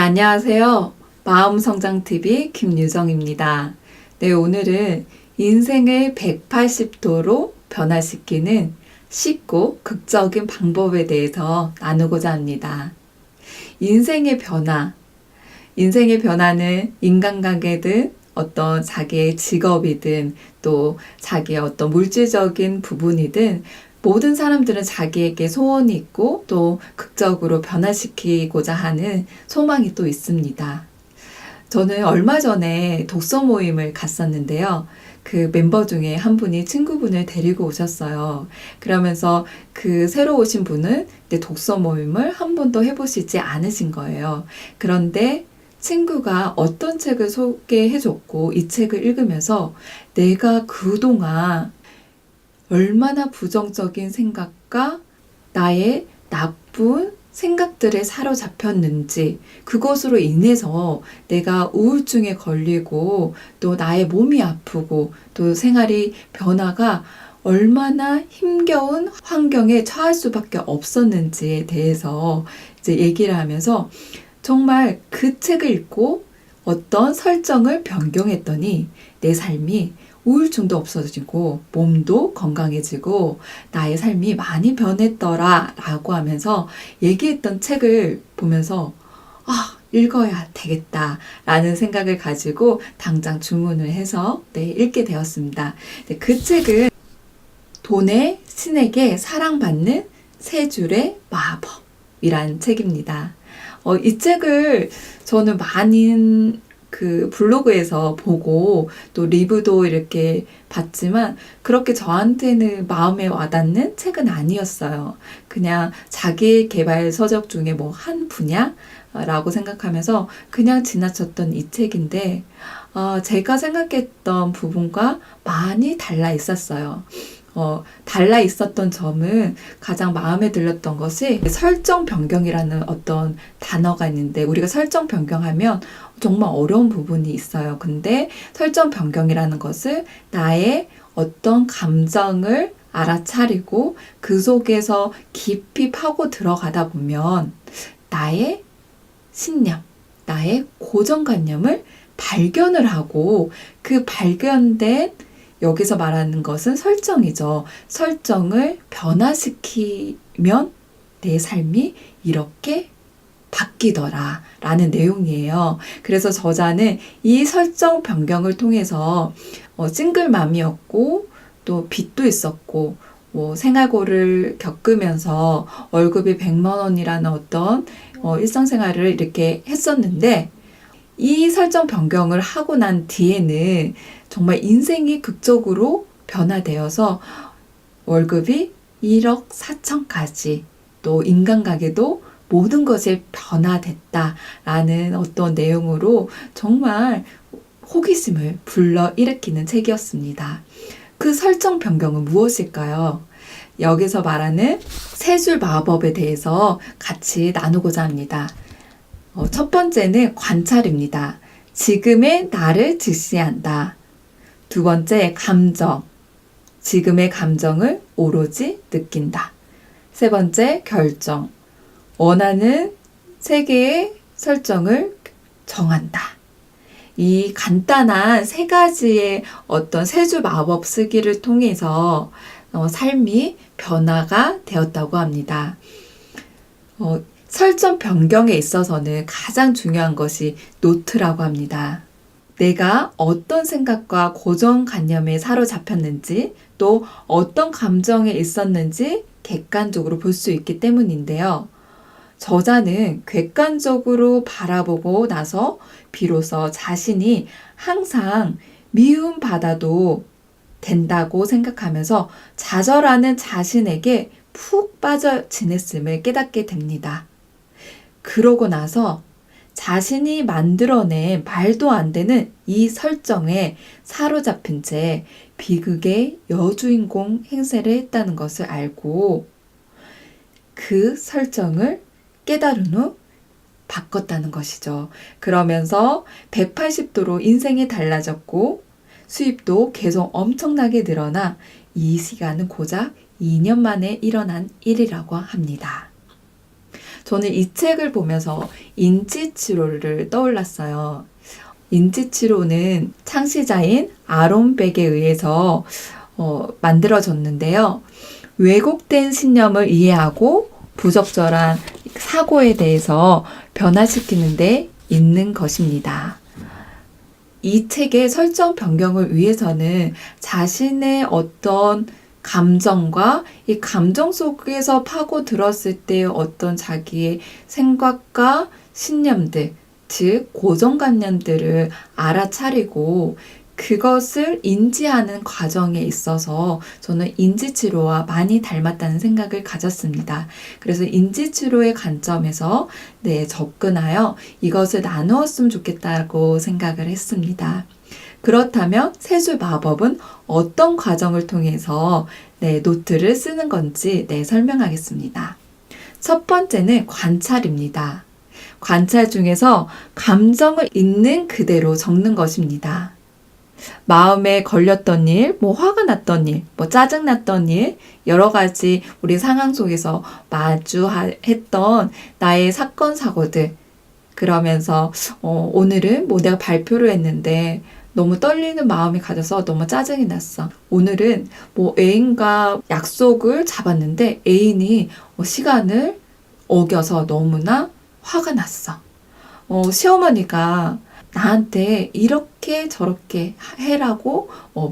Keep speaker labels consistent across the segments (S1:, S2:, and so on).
S1: 네, 안녕하세요. 마음성장TV 김유정입니다. 네, 오늘은 인생을 180도로 변화시키는 쉽고 극적인 방법에 대해서 나누고자 합니다. 인생의 변화는 인간관계든 어떤 자기의 직업이든 또 자기의 어떤 물질적인 부분이든 모든 사람들은 자기에게 소원이 있고 또 극적으로 변화시키고자 하는 소망이 또 있습니다. 저는 얼마 전에 독서 모임을 갔었는데요. 그 멤버 중에 한 분이 친구분을 데리고 오셨어요. 그러면서 그 새로 오신 분은 독서 모임을 한 번도 해보시지 않으신 거예요. 그런데 친구가 어떤 책을 소개해줬고 이 책을 읽으면서 내가 그동안 얼마나 부정적인 생각과 나의 나쁜 생각들에 사로잡혔는지, 그것으로 인해서 내가 우울증에 걸리고 또 나의 몸이 아프고 또 생활이 변화가 얼마나 힘겨운 환경에 처할 수밖에 없었는지에 대해서 이제 얘기를 하면서 정말 그 책을 읽고 어떤 설정을 변경했더니 내 삶이 우울증도 없어지고 몸도 건강해지고 나의 삶이 많이 변했더라 라고 하면서 얘기했던 책을 보면서 읽어야 되겠다 라는 생각을 가지고 당장 주문을 해서 읽게 되었습니다. 그 책은 돈의 신에게 사랑받는 세 줄의 마법이란 책입니다. 이 책을 저는 많은 그 블로그에서 보고 또 리뷰도 이렇게 봤지만 그렇게 저한테는 마음에 와닿는 책은 아니었어요. 그냥 자기 개발 서적 중에 뭐 한 분야라고 생각하면서 그냥 지나쳤던 이 책인데 제가 생각했던 부분과 많이 달라 있었어요. 달라 있었던 점은 가장 마음에 들렸던 것이 설정 변경이라는 어떤 단어가 있는데 우리가 설정 변경하면 정말 어려운 부분이 있어요. 근데 설정 변경이라는 것을 나의 어떤 감정을 알아차리고 그 속에서 깊이 파고 들어가다 보면 나의 신념, 나의 고정관념을 발견을 하고 그 발견된 여기서 말하는 것은 설정이죠. 설정을 변화시키면 내 삶이 이렇게 바뀌더라 라는 내용이에요. 그래서 저자는 이 설정 변경을 통해서 싱글맘이었고 또 빚도 있었고 생활고를 겪으면서 월급이 100만 원이라는 어떤 일상생활을 이렇게 했었는데 이 설정 변경을 하고 난 뒤에는 정말 인생이 극적으로 변화되어서 월급이 1억 4천까지 또 인간관계도 모든 것이 변화됐다라는 어떤 내용으로 정말 호기심을 불러일으키는 책이었습니다. 그 설정 변경은 무엇일까요? 여기서 말하는 세 줄 마법에 대해서 같이 나누고자 합니다. 첫 번째는 관찰입니다. 지금의 나를 직시한다. 두 번째, 감정. 지금의 감정을 오로지 느낀다. 세 번째, 결정. 원하는 세계의 설정을 정한다. 이 간단한 세 가지의 어떤 세 줄 마법 쓰기를 통해서 삶이 변화가 되었다고 합니다. 설정 변경에 있어서는 가장 중요한 것이 노트라고 합니다. 내가 어떤 생각과 고정관념에 사로잡혔는지 또 어떤 감정에 있었는지 객관적으로 볼 수 있기 때문인데요. 저자는 객관적으로 바라보고 나서 비로소 자신이 항상 미움받아도 된다고 생각하면서 좌절하는 자신에게 푹 빠져 지냈음을 깨닫게 됩니다. 그러고 나서 자신이 만들어낸 말도 안 되는 이 설정에 사로잡힌 채 비극의 여주인공 행세를 했다는 것을 알고 그 설정을 깨달은 후 바꿨다는 것이죠. 그러면서 180도로 인생이 달라졌고 수입도 계속 엄청나게 늘어나 이 시간은 고작 2년 만에 일어난 일이라고 합니다. 저는 이 책을 보면서 인지치료를 떠올랐어요. 인지치료는 창시자인 아론 백에 의해서 만들어졌는데요. 왜곡된 신념을 이해하고 부적절한 사고에 대해서 변화시키는 데 있는 것입니다. 이 책의 설정 변경을 위해서는 자신의 어떤 감정과 이 감정 속에서 파고들었을 때 어떤 자기의 생각과 신념들, 즉 고정관념들을 알아차리고 그것을 인지하는 과정에 있어서 저는 인지치료와 많이 닮았다는 생각을 가졌습니다. 그래서 인지치료의 관점에서 접근하여 이것을 나누었으면 좋겠다고 생각을 했습니다. 그렇다면 세술 마법은 어떤 과정을 통해서 노트를 쓰는 건지 설명하겠습니다. 첫 번째는 관찰입니다. 관찰 중에서 감정을 있는 그대로 적는 것입니다. 마음에 걸렸던 일, 화가 났던 일, 짜증났던 일, 여러 가지 우리 상황 속에서 마주했던 나의 사건, 사고들. 그러면서 오늘은 내가 발표를 했는데 너무 떨리는 마음이 가져서 너무 짜증이 났어. 오늘은 애인과 약속을 잡았는데 애인이 시간을 어겨서 너무나 화가 났어. 시어머니가 나한테 이렇게 저렇게 해라고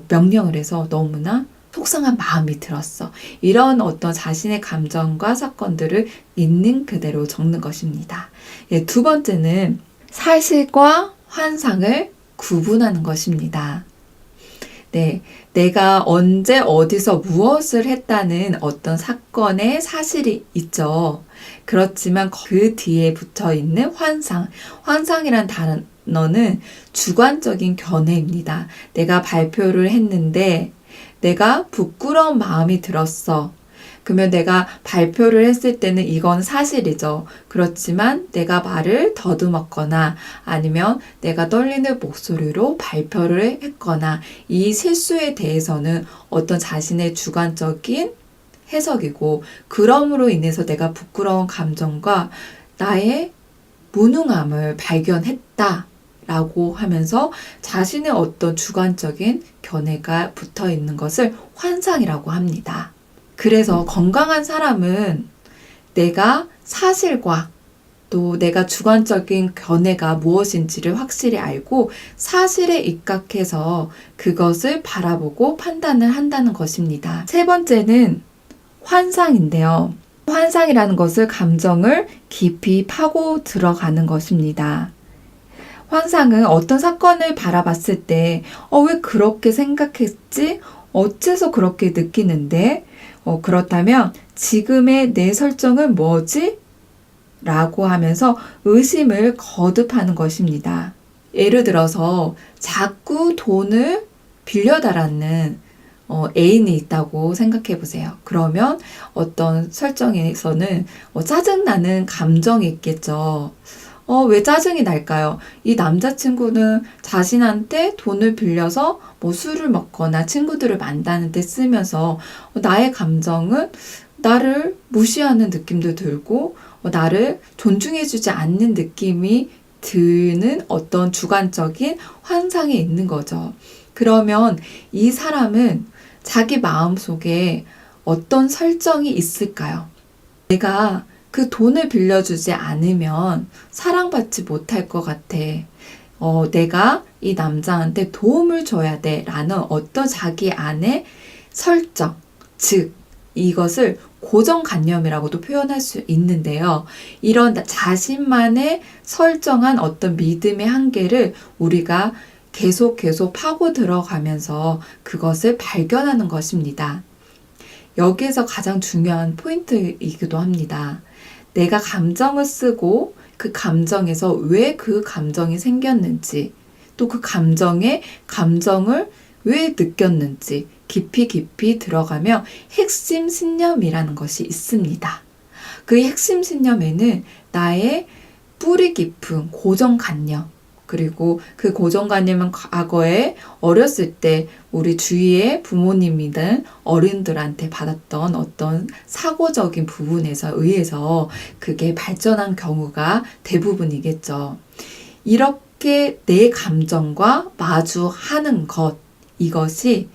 S1: 명령을 해서 너무나 속상한 마음이 들었어. 이런 어떤 자신의 감정과 사건들을 있는 그대로 적는 것입니다. 두 번째는 사실과 환상을 구분하는 것입니다. 내가 언제 어디서 무엇을 했다는 어떤 사건의 사실이 있죠. 그렇지만 그 뒤에 붙어 있는 환상이란 단어는 주관적인 견해입니다. 내가 발표를 했는데 내가 부끄러운 마음이 들었어. 그러면 내가 발표를 했을 때는 이건 사실이죠. 그렇지만 내가 말을 더듬었거나 아니면 내가 떨리는 목소리로 발표를 했거나 이 실수에 대해서는 어떤 자신의 주관적인 해석이고 그럼으로 인해서 내가 부끄러운 감정과 나의 무능함을 발견했다. 라고 하면서 자신의 어떤 주관적인 견해가 붙어 있는 것을 환상이라고 합니다. 그래서 건강한 사람은 내가 사실과 또 내가 주관적인 견해가 무엇인지를 확실히 알고 사실에 입각해서 그것을 바라보고 판단을 한다는 것입니다. 세 번째는 환상인데요. 환상이라는 것은 감정을 깊이 파고 들어가는 것입니다. 환상은 어떤 사건을 바라봤을 때 왜 그렇게 생각했지? 어째서 그렇게 느끼는데? 그렇다면 지금의 내 설정은 뭐지? 라고 하면서 의심을 거듭하는 것입니다. 예를 들어서 자꾸 돈을 빌려달라는 애인이 있다고 생각해 보세요. 그러면 어떤 설정에서는 짜증나는 감정이 있겠죠. 왜 짜증이 날까요? 이 남자친구는 자신한테 돈을 빌려서 술을 먹거나 친구들을 만나는 데 쓰면서 나의 감정은 나를 무시하는 느낌도 들고 나를 존중해주지 않는 느낌이 드는 어떤 주관적인 환상이 있는 거죠. 그러면 이 사람은 자기 마음속에 어떤 설정이 있을까요? 내가 그 돈을 빌려주지 않으면 사랑받지 못할 것 같아. 내가 이 남자한테 도움을 줘야 돼. 라는 어떤 자기 안의 설정, 즉 이것을 고정관념이라고도 표현할 수 있는데요. 이런 자신만의 설정한 어떤 믿음의 한계를 우리가 계속 파고 들어가면서 그것을 발견하는 것입니다. 여기에서 가장 중요한 포인트이기도 합니다. 내가 감정을 쓰고 그 감정에서 왜 그 감정이 생겼는지, 또 그 감정을 왜 느꼈는지 깊이 들어가며 핵심 신념이라는 것이 있습니다. 그 핵심 신념에는 나의 뿌리 깊은 고정관념, 그리고 그 고정관념은 과거에 어렸을 때 우리 주위의 부모님이든 어른들한테 받았던 어떤 사고적인 부분에서 의해서 그게 발전한 경우가 대부분이겠죠. 이렇게 내 감정과 마주하는 것, 이것이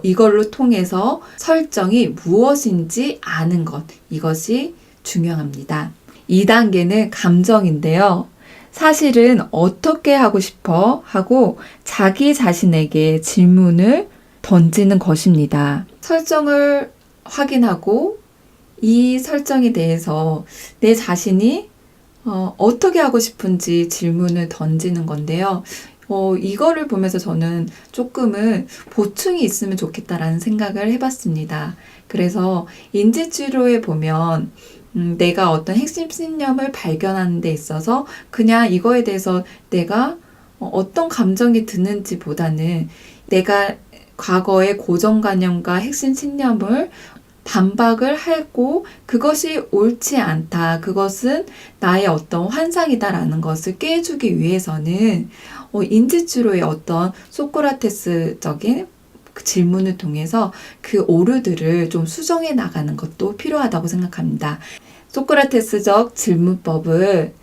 S1: 이걸로 통해서 설정이 무엇인지 아는 것, 이것이 중요합니다. 2단계는 감정인데요. 사실은 어떻게 하고 싶어 하고 자기 자신에게 질문을 던지는 것입니다. 설정을 확인하고 이 설정에 대해서 내 자신이 어떻게 하고 싶은지 질문을 던지는 건데요. 이거를 보면서 저는 조금은 보충이 있으면 좋겠다라는 생각을 해봤습니다. 그래서 인지치료에 보면 내가 어떤 핵심 신념을 발견하는 데 있어서 그냥 이거에 대해서 내가 어떤 감정이 드는지 보다는 내가 과거의 고정관념과 핵심 신념을 반박을 하고 그것이 옳지 않다. 그것은 나의 어떤 환상이다라는 것을 깨주기 위해서는 인지치료의 어떤 소크라테스적인 그 질문을 통해서 그 오류들을 좀 수정해 나가는 것도 필요하다고 생각합니다. 소크라테스적 질문법을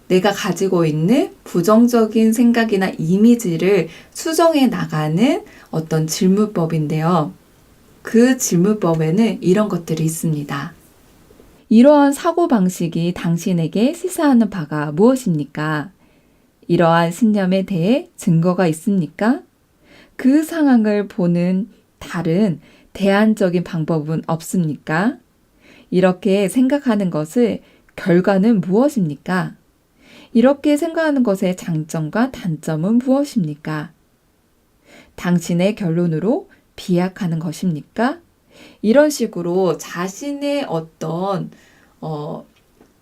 S1: 내가 가지고 있는 부정적인 생각이나 이미지를 수정해 나가는 어떤 질문법인데요. 그 질문법에는 이런 것들이 있습니다. 이러한 사고방식이 당신에게 시사하는 바가 무엇입니까? 이러한 신념에 대해 증거가 있습니까? 그 상황을 보는 다른 대안적인 방법은 없습니까? 이렇게 생각하는 것의 결과는 무엇입니까? 이렇게 생각하는 것의 장점과 단점은 무엇입니까? 당신의 결론으로 비약하는 것입니까? 이런 식으로 자신의 어떤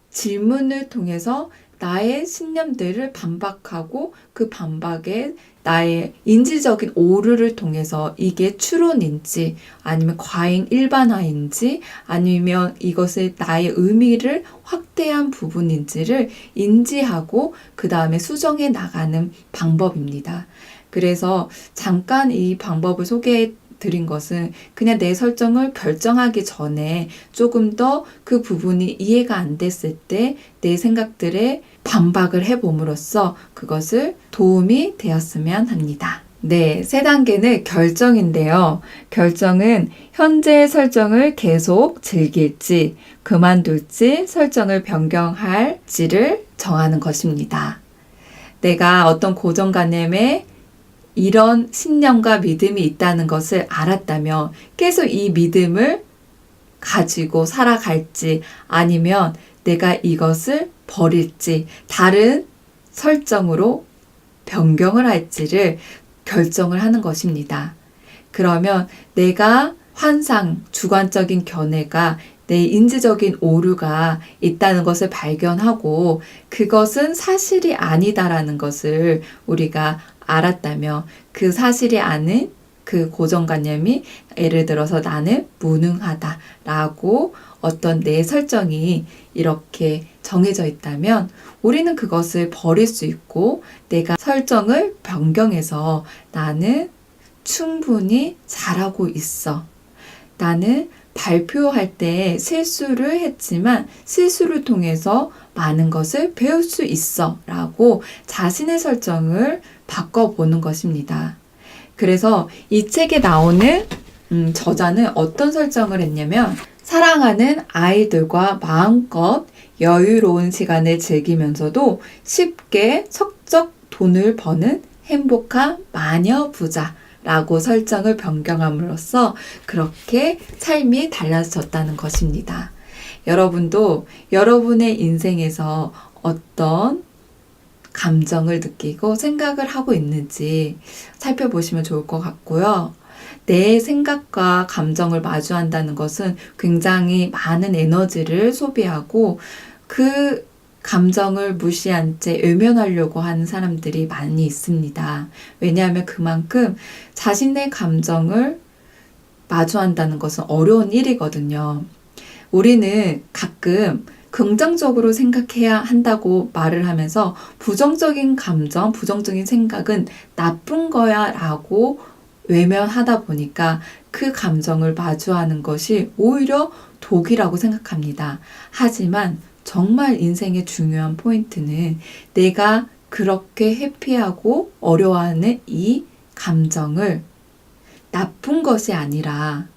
S1: 질문을 통해서 나의 신념들을 반박하고 그 반박에 나의 인지적인 오류를 통해서 이게 추론인지 아니면 과잉 일반화인지 아니면 이것의 나의 의미를 확대한 부분인지를 인지하고 그 다음에 수정해 나가는 방법입니다. 그래서 잠깐 이 방법을 소개해 드린 것은 그냥 내 설정을 결정하기 전에 조금 더 그 부분이 이해가 안 됐을 때 내 생각들에 반박을 해봄으로써 그것을 도움이 되었으면 합니다. 네, 3단계는 결정인데요. 결정은 현재의 설정을 계속 즐길지, 그만둘지, 설정을 변경할지를 정하는 것입니다. 내가 어떤 고정관념에 이런 신념과 믿음이 있다는 것을 알았다면 계속 이 믿음을 가지고 살아갈지 아니면 내가 이것을 버릴지 다른 설정으로 변경을 할지를 결정을 하는 것입니다. 그러면 내가 환상, 주관적인 견해가 내 인지적인 오류가 있다는 것을 발견하고 그것은 사실이 아니다라는 것을 우리가 알았다면 그 사실이 아닌 그 고정관념이 예를 들어서 나는 무능하다라고 어떤 내 설정이 이렇게 정해져 있다면 우리는 그것을 버릴 수 있고 내가 설정을 변경해서 나는 충분히 잘하고 있어. 나는 발표할 때 실수를 했지만 실수를 통해서 많은 것을 배울 수 있어 라고 자신의 설정을 바꿔보는 것입니다. 그래서 이 책에 나오는 저자는 어떤 설정을 했냐면 사랑하는 아이들과 마음껏 여유로운 시간을 즐기면서도 쉽게 석적 돈을 버는 행복한 마녀 부자 라고 설정을 변경함으로써 그렇게 삶이 달라졌다는 것입니다. 여러분도 여러분의 인생에서 어떤 감정을 느끼고 생각을 하고 있는지 살펴보시면 좋을 것 같고요. 내 생각과 감정을 마주한다는 것은 굉장히 많은 에너지를 소비하고 그 감정을 무시한 채 외면하려고 하는 사람들이 많이 있습니다. 왜냐하면 그만큼 자신의 감정을 마주한다는 것은 어려운 일이거든요. 우리는 가끔 긍정적으로 생각해야 한다고 말을 하면서 부정적인 감정, 부정적인 생각은 나쁜 거야 라고 외면하다 보니까 그 감정을 마주하는 것이 오히려 독이라고 생각합니다. 하지만 정말 인생의 중요한 포인트는 내가 그렇게 회피하고 어려워하는 이 감정을 나쁜 것이 아니라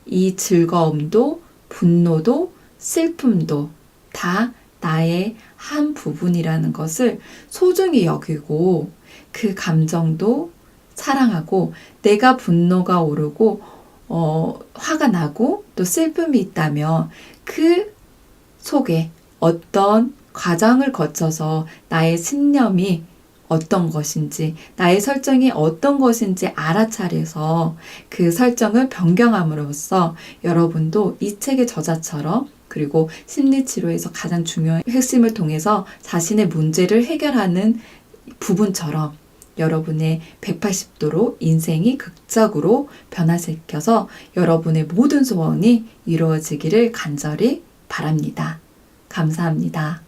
S1: 이 즐거움도 분노도 슬픔도 다 나의 한 부분이라는 것을 소중히 여기고 그 감정도 사랑하고 내가 분노가 오르고 화가 나고 또 슬픔이 있다면 그 속에 어떤 과정을 거쳐서 나의 신념이 어떤 것인지, 나의 설정이 어떤 것인지 알아차려서 그 설정을 변경함으로써 여러분도 이 책의 저자처럼 그리고 심리치료에서 가장 중요한 핵심을 통해서 자신의 문제를 해결하는 부분처럼 여러분의 180도로 인생이 극적으로 변화시켜서 여러분의 모든 소원이 이루어지기를 간절히 바랍니다. 감사합니다.